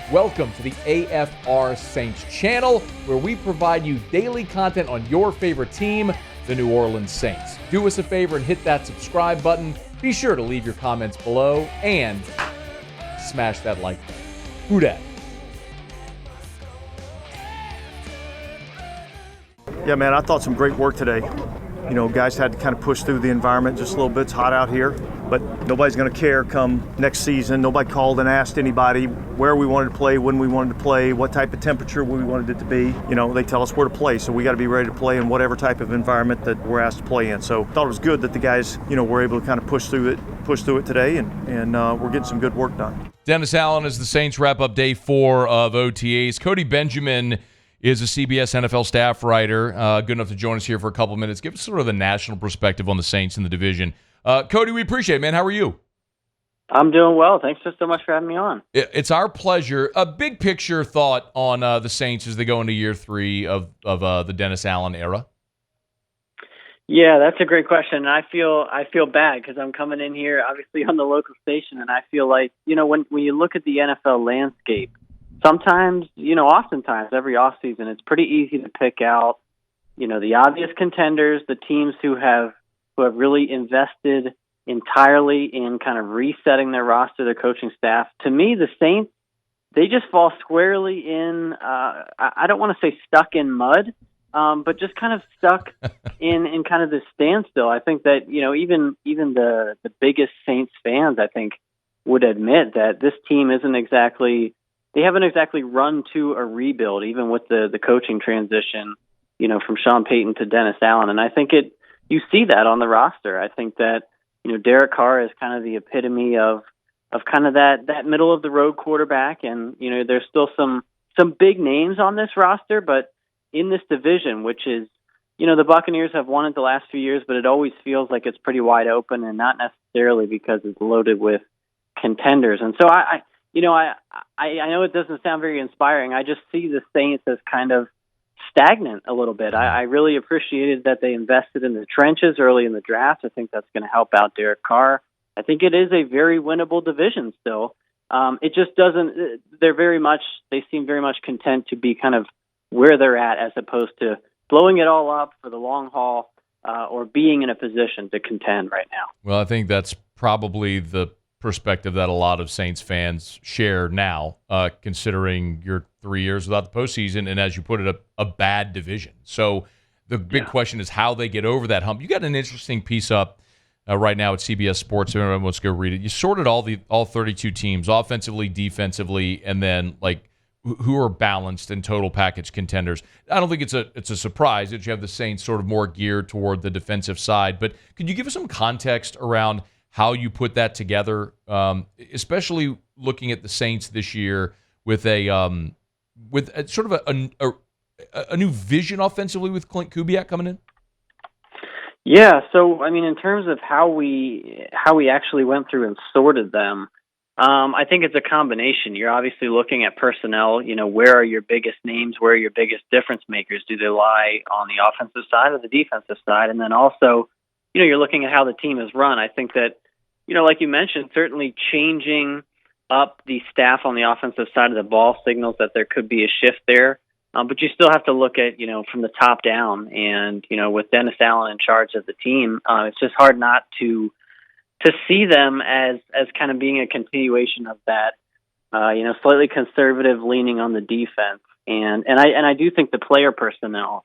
Welcome to the AFR Saints channel, where we provide you daily content on your favorite team, the New Orleans Saints. Do us a favor and hit that subscribe button. Be sure to leave your comments below and smash that like button. Who dat? Yeah, man, I thought some great work today. You know, guys had to kind of push through the environment just a little bit. It's hot out here, but nobody's going to care come next season. Nobody called and asked anybody where we wanted to play, when we wanted to play, what type of temperature we wanted it to be. You know, they tell us where to play, so we got to be ready to play in whatever type of environment that we're asked to play in. So I thought it was good that the guys, you know, were able to kind of push through it today, and we're getting some good work done. Dennis Allen is the Saints wrap up day 4 of OTAs. Cody Benjamin is a CBS NFL staff writer, good enough to join us here for a couple minutes. Give us sort of the national perspective on the Saints in the division. Cody, we appreciate it, man. How are you? I'm doing well. Thanks so much for having me on. It's our pleasure. A big picture thought on the Saints as they go into year 3 of the Dennis Allen era. Yeah, that's a great question. And I feel bad because I'm coming in here, obviously, on the local station, and I feel like, you know, when you look at the NFL landscape, sometimes, you know, oftentimes every offseason, it's pretty easy to pick out, you know, the obvious contenders, the teams who have really invested entirely in kind of resetting their roster, their coaching staff. To me, the Saints, they just fall squarely in, I don't want to say stuck in mud, but just kind of stuck in kind of this standstill. I think that, you know, even the biggest Saints fans, I think, would admit that this team they haven't exactly run to a rebuild, even with the coaching transition, you know, from Sean Payton to Dennis Allen. And I think you see that on the roster. I think that, you know, Derek Carr is kind of the epitome of kind of that middle of the road quarterback. And, you know, there's still some big names on this roster, but in this division, which is, you know, the Buccaneers have won it the last few years, but it always feels like it's pretty wide open, and not necessarily because it's loaded with contenders. And so I know it doesn't sound very inspiring. I just see the Saints as kind of stagnant a little bit. I really appreciated that they invested in the trenches early in the draft. I think that's going to help out Derek Carr. I think it is a very winnable division still. It just doesn't. They seem very much content to be kind of where they're at, as opposed to blowing it all up for the long haul or being in a position to contend right now. Well, I think that's probably the perspective that a lot of Saints fans share now, considering your 3 years without the postseason, and as you put it, a bad division. So the big question is how they get over that hump. You got an interesting piece up right now at CBS Sports. Everyone wants to go read it. You sorted all 32 teams, offensively, defensively, and then like who are balanced and total package contenders. I don't think it's a surprise that you have the Saints sort of more geared toward the defensive side. But could you give us some context around how you put that together, especially looking at the Saints this year with a sort of a new vision offensively with Klint Kubiak coming in? Yeah, so I mean, in terms of how we actually went through and sorted them, I think it's a combination. You're obviously looking at personnel. You know, where are your biggest names? Where are your biggest difference makers? Do they lie on the offensive side or the defensive side? And then also, you know, you're looking at how the team is run. I think that, you know, like you mentioned, certainly changing up the staff on the offensive side of the ball signals that there could be a shift there. But you still have to look at, you know, from the top down. And, you know, with Dennis Allen in charge of the team, it's just hard not to see them as kind of being a continuation of that, you know, slightly conservative leaning on the defense. And I do think the player personnel,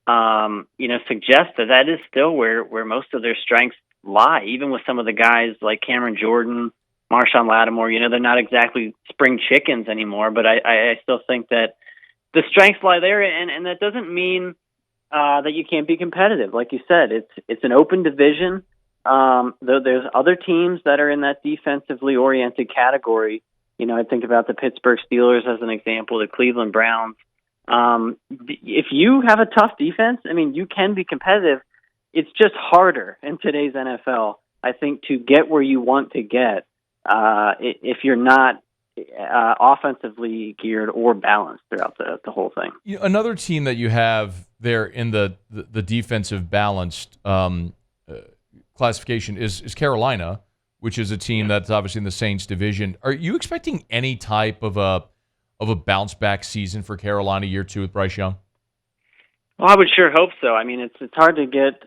you know, suggest that is still where most of their strengths lie, even with some of the guys like Cameron Jordan, Marshawn Lattimore. You know, they're not exactly spring chickens anymore, but I still think that the strengths lie there, and that doesn't mean that you can't be competitive. Like you said, it's an open division. Though there's other teams that are in that defensively oriented category. You know, I think about the Pittsburgh Steelers as an example, the Cleveland Browns. If you have a tough defense, I mean, you can be competitive. It's just harder in today's NFL, I think, to get where you want to get if you're not offensively geared or balanced throughout the whole thing. You know, another team that you have there in the defensive balanced classification is Carolina, which is a team that's obviously in the Saints division. Are you expecting any type of a of a bounce-back season for Carolina year 2 with Bryce Young? Well, I would sure hope so. I mean, it's hard to get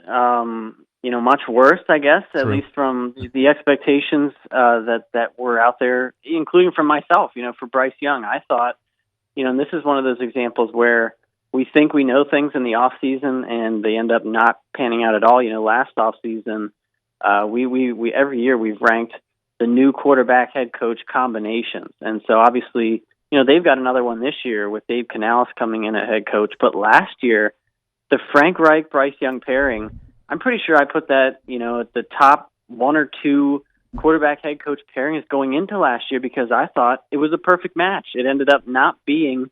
much worse, I guess, at True. least from the expectations that were out there, including from myself. For Bryce Young, I thought, and this is one of those examples where we think we know things in the off season and they end up not panning out at all. Last off season, we every year we've ranked the new quarterback head coach combinations, and so obviously, they've got another one this year with Dave Canales coming in at head coach. But last year, the Frank Reich Bryce Young pairing, I'm pretty sure I put that at the top 1 or 2 quarterback head coach pairings going into last year because I thought it was a perfect match. It ended up not being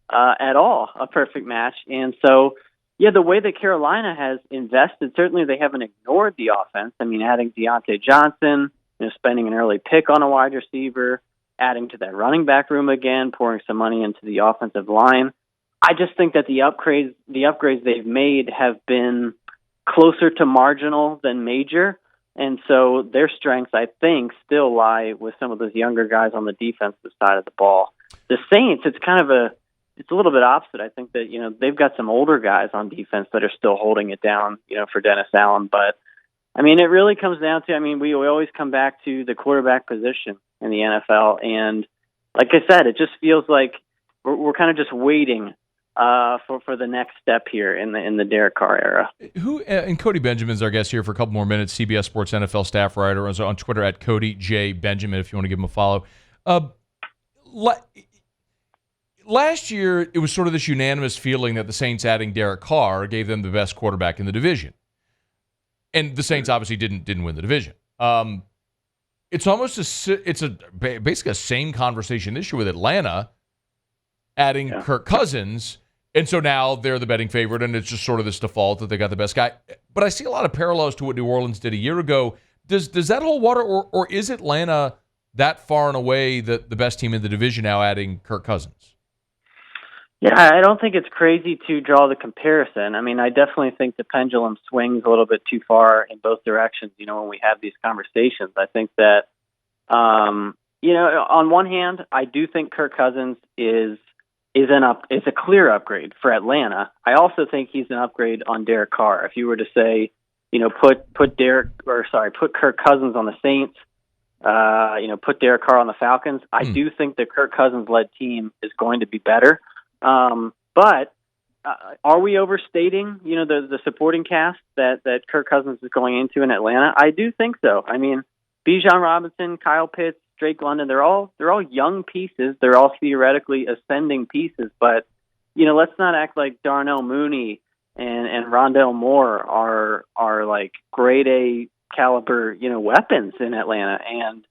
at all a perfect match. And so, the way that Carolina has invested, certainly they haven't ignored the offense. I mean, adding Deontay Johnson, spending an early pick on a wide receiver, adding to that running back room again, pouring some money into the offensive line. I just think that the upgrades they've made have been closer to marginal than major. And so their strengths, I think, still lie with some of those younger guys on the defensive side of the ball. The Saints, it's a little bit opposite. I think that, they've got some older guys on defense that are still holding it down, for Dennis Allen. But, I mean, it really comes down to, we always come back to the quarterback position in the NFL. And like I said, it just feels like we're kind of just waiting for the next step here in the Derek Carr era. And Cody Benjamin's our guest here for a couple more minutes, CBS Sports NFL staff writer, on Twitter at Cody J. Benjamin, if you want to give him a follow. Last year, it was sort of this unanimous feeling that the Saints adding Derek Carr gave them the best quarterback in the division. And the Saints obviously didn't win the division. It's basically a same conversation this year with Atlanta adding Kirk Cousins, and so now they're the betting favorite, and it's just sort of this default that they got the best guy. But I see a lot of parallels to what New Orleans did a year ago. Does that hold water, or is Atlanta that far and away the best team in the division now adding Kirk Cousins? Yeah, I don't think it's crazy to draw the comparison. I definitely think the pendulum swings a little bit too far in both directions, when we have these conversations. I think that, on one hand, I do think Kirk Cousins is a clear upgrade for Atlanta. I also think he's an upgrade on Derek Carr. If you were to say, put Kirk Cousins on the Saints, put Derek Carr on the Falcons, I do think the Kirk Cousins-led team is going to be better. But are we overstating, the supporting cast that Kirk Cousins is going into in Atlanta? I do think so. Bijan Robinson, Kyle Pitts, Drake London, they're all young pieces. They're all theoretically ascending pieces, but let's not act like Darnell Mooney and Rondale Moore are like grade A caliber, weapons in Atlanta. And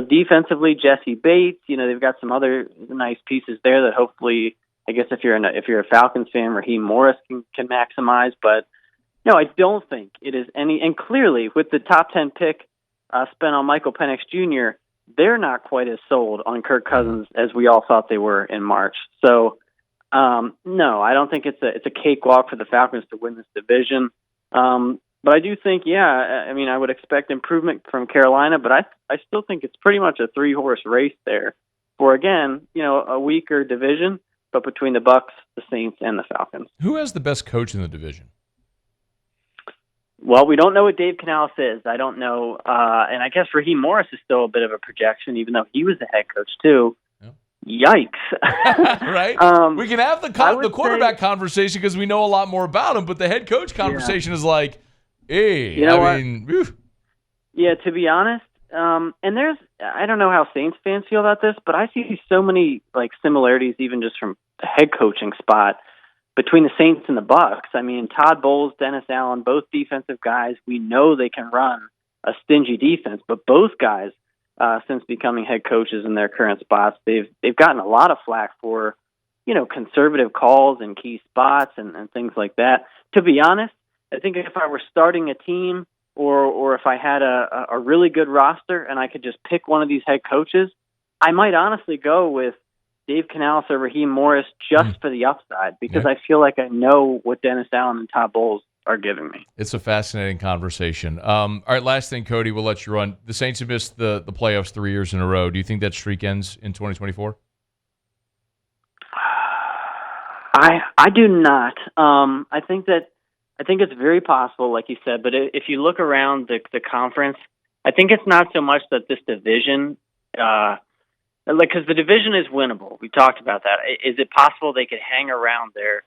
defensively, Jesse Bates, they've got some other nice pieces there that hopefully, I guess if you're a Falcons fan, Raheem Morris can maximize. But no, I don't think it is any. And clearly, with the top 10 pick spent on Michael Penix Jr., they're not quite as sold on Kirk Cousins as we all thought they were in March. So, no, I don't think it's a cakewalk for the Falcons to win this division. But I do think, I would expect improvement from Carolina, but I still think it's pretty much a 3-horse race there for, again, a weaker division, but between the Bucs, the Saints, and the Falcons. Who has the best coach in the division? Well, we don't know what Dave Canales is. I don't know. And I guess Raheem Morris is still a bit of a projection, even though he was the head coach, too. Yeah. Yikes. Right? We can have the quarterback conversation because we know a lot more about him, but the head coach conversation is like, hey, Yeah, to be honest, and I don't know how Saints fans feel about this, but I see so many similarities, even just from the head coaching spot, between the Saints and the Bucs. Todd Bowles, Dennis Allen, both defensive guys. We know they can run a stingy defense, but both guys, since becoming head coaches in their current spots, they've gotten a lot of flack for, conservative calls in key spots and things like that. To be honest, I think if I were starting a team or if I had a really good roster and I could just pick one of these head coaches, I might honestly go with Dave Canales or Raheem Morris just for the upside because I feel like I know what Dennis Allen and Todd Bowles are giving me. It's a fascinating conversation. All right, last thing, Cody, we'll let you run. The Saints have missed the playoffs 3 years in a row. Do you think that streak ends in 2024? I do not. I think it's very possible, like you said. But if you look around the conference, I think it's not so much that this division, because the division is winnable. We talked about that. Is it possible they could hang around there?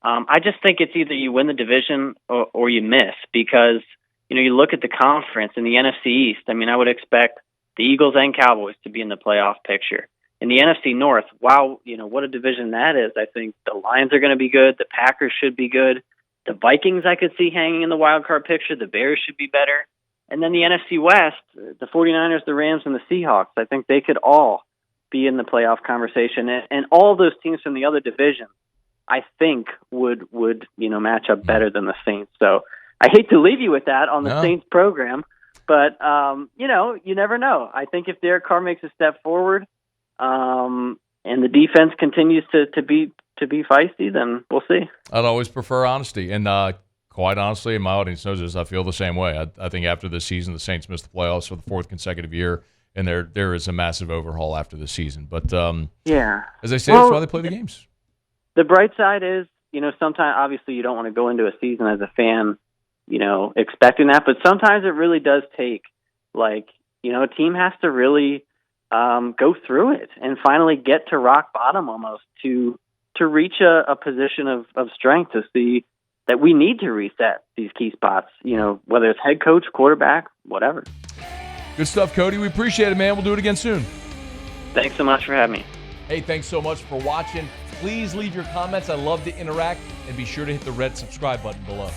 I just think it's either you win the division or you miss, because you look at the conference in the NFC East. I mean, I would expect the Eagles and Cowboys to be in the playoff picture. In the NFC North, wow, what a division that is. I think the Lions are going to be good. The Packers should be good. The Vikings I could see hanging in the wild card picture. The Bears should be better. And then the NFC West, the 49ers, the Rams, and the Seahawks, I think they could all be in the playoff conversation. And all those teams from the other divisions, I think, would match up better than the Saints. So I hate to leave you with that on the Saints program, but, you never know. I think if Derek Carr makes a step forward, and the defense continues to be feisty, then we'll see. I'd always prefer honesty, and quite honestly, and my audience knows this, I feel the same way. I think after this season, the Saints missed the playoffs for the 4th consecutive year, and there is a massive overhaul after this season. But as I say, that's why they play the games. The bright side is, sometimes obviously you don't want to go into a season as a fan, expecting that, but sometimes it really does take, a team has to really go through it and finally get to rock bottom almost to reach a position of strength, to see that we need to reset these key spots, whether it's head coach, quarterback, whatever. Good stuff, Cody. We appreciate it, man. We'll do it again soon. Thanks so much for having me. Hey, thanks so much for watching. Please leave your comments. I love to interact, and be sure to hit the red subscribe button below.